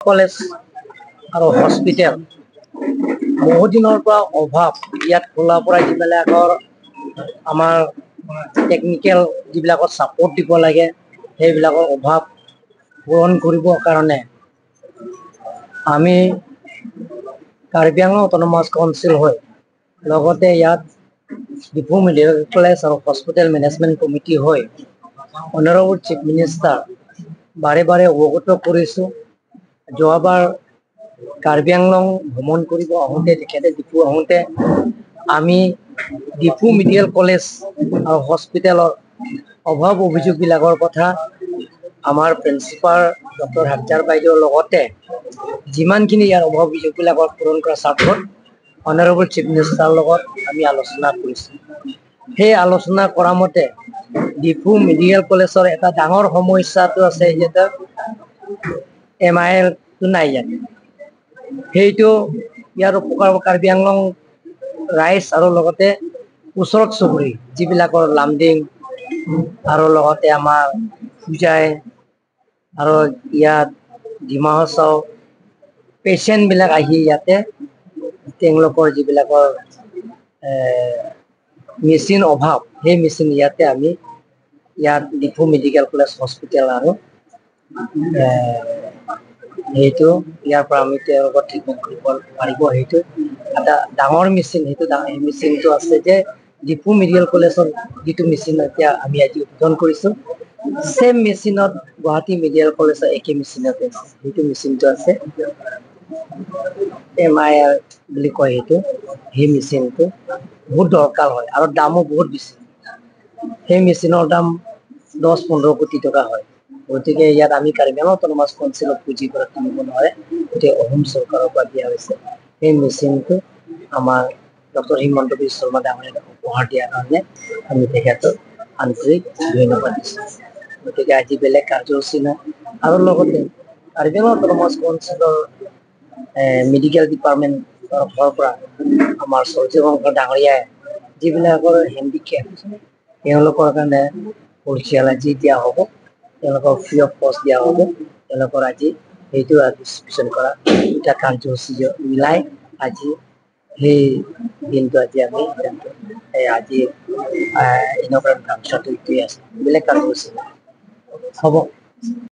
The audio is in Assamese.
কলেজ আৰু হস্পিটেল বহু দিনৰ পৰা অভাৱ। ইয়াত খোলাৰ পৰা যিবিলাকৰ আমাৰ টেকনিকেল যিবিলাকৰ ছাপোৰ্ট দিব লাগে সেইবিলাকৰ অভাৱ পূৰণ কৰিবৰ কাৰণে আমি কাৰ্বি আংলং অট'নমাছ কাউন্সিল হয় লগতে ইয়াত ডিফু মেডিকেল কলেজ আৰু হস্পিটেল মেনেজমেণ্ট কমিটি হয় অনাৰেবল চিফ মিনিষ্টাৰ বাৰে বাৰে অৱগত কৰিছোঁ। যোৱাবাৰ কাৰ্বি আংলং ভ্ৰমণ কৰিব আহোঁতে তেখেতে ডিফু আহোঁতে আমি ডিফু মেডিকেল কলেজ আৰু হস্পিটেলৰ অভাৱ অভিযোগবিলাকৰ কথা আমাৰ প্ৰিন্সিপাল ডক্টৰ হাবজাৰ বাইদেউৰ লগতে যিমানখিনি ইয়াৰ অভাৱ অভিযোগবিলাকৰ পূৰণ কৰা স্বাৰ্থত অনাৰেবল চিফ মিনিষ্টাৰৰ লগত আমি আলোচনা কৰিছোঁ। সেই আলোচনা কৰা মতে ডিফু মেডিকেল কলেজৰ এটা ডাঙৰ সমস্যাটো আছে যে MILটো নাই ইয়াত। সেইটো ইয়াৰ উপকাৰ কাৰ্বি আংলং ৰাইজ আৰু লগতে ওচৰত চুবুৰী যিবিলাকৰ লামডিং আৰু লগতে আমাৰ হোজাই আৰু ইয়াত ডিমা হাছাও পেচেণ্টবিলাক আহি ইয়াতে তেওঁলোকৰ যিবিলাকৰ মেচিন অভাৱ সেই মেচিন ইয়াতে আমি ইয়াত ডিফু মেডিকেল কলেজ হস্পিটেল আৰু সেইটো ইয়াৰ পৰা আমি তেওঁলোকৰ ট্ৰিটমেণ্ট কৰিব পাৰিব। সেইটো এটা ডাঙৰ মেচিন। সেইটো মেচিনটো আছে যে ডিফু মেডিকেল কলেজৰ যিটো মেচিন এতিয়া আমি আজি উদ্বোধন কৰিছোঁ চেম মেচিনত গুৱাহাটী মেডিকেল কলেজৰ একে মেচিনতে সেইটো মেচিনটো আছে MIL বুলি কয় সেইটো। সেই মেচিনটো বহুত দৰকাৰ হয় আৰু দামো বহুত বেছি। সেই মেচিনৰ দাম 10-15 কোটি টকা হয়। গতিকে ইয়াত আমি কাৰ্বি আংলং অট'নমাছ কাউন্সিলত পুঁজি পৰা কিনিব নোৱাৰে, গতিকে অসম চৰকাৰৰ পৰা দিয়া হৈছে। সেই মেচিনটো আমাৰ ডক্টৰ হিমন্ত বিশ্ব শৰ্মা ডাঙৰীয়াক উপহাৰ দিয়াৰ কাৰণে আমি তেখেতক আন্তৰিক ধন্যবাদ দিছোঁ। গতিকে আজি বেলেগ কাৰ্যসূচী নাই। আৰু লগতে কাৰ্বি আংলং অট'নমাছ কাউন্সিলৰ মেডিকেল ডিপাৰ্টমেণ্টৰ ফালৰ পৰা আমাৰ সঞ্জীৱ শংকৰ ডাঙৰীয়াই যিবিলাকৰ হেণ্ডিকেপ তেওঁলোকৰ কাৰণে পৰিয়াল আজি দিয়া হ'ব, তেওঁলোকক ফ্ৰী অফ কষ্ট দিয়া হ'ব। তেওঁলোকৰ আজি সেইটো ডিষ্ট্ৰিবিউশ্যন কৰা এটা কাৰ্যসূচী মিলাই আজি সেই দিনটো আজি আমি আজি ইন'গ্ৰেল ফাংচনটো এইটোৱে আছে, বেলেগ কাৰ্যসূচী হ'ব।